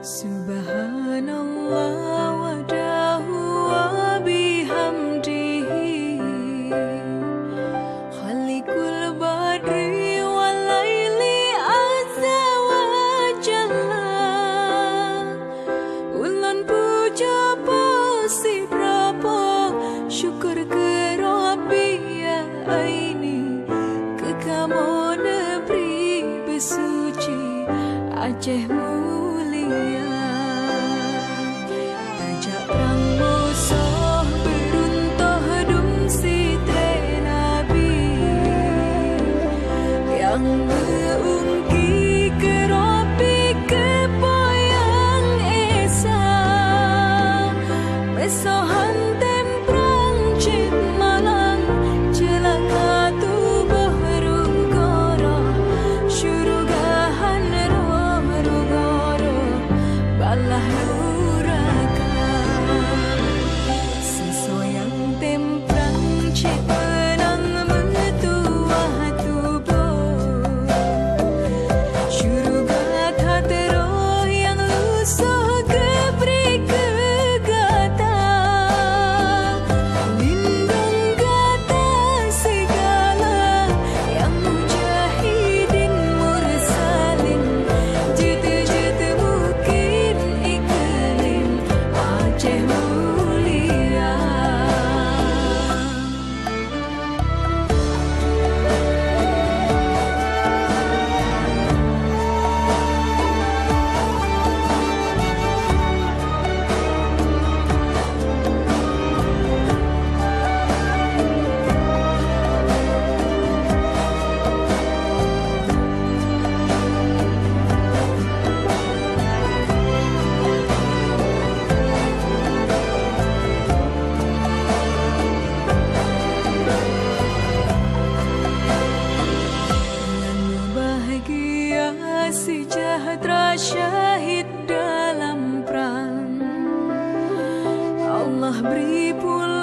Subhanallah wahdahu wa bihamdihi Khaliqul badri wal laili azza wa jalla Ulun puja pasti berapa syukur ke Rabbi ya aini ke kamu negeri bersuci Aceh mulia Tajak perang musuh beruntuh dumsi Nabi Yang mengungki ke Rabbi kepoyang Esa Mesohan tem perang cip malang Celaka tubuh rugara Syurugahan roh rugara Balah nuraka Sesoyang tem perang cip menang metuah tubuh Syurugat hati roh yang lusuh keberi kegata Lindung gata segala yang mujahidin mursalin Jeta-jeta mungkin iklim Aceh mulia Bahagia sejahtera syahid dalam perang Allah beri pula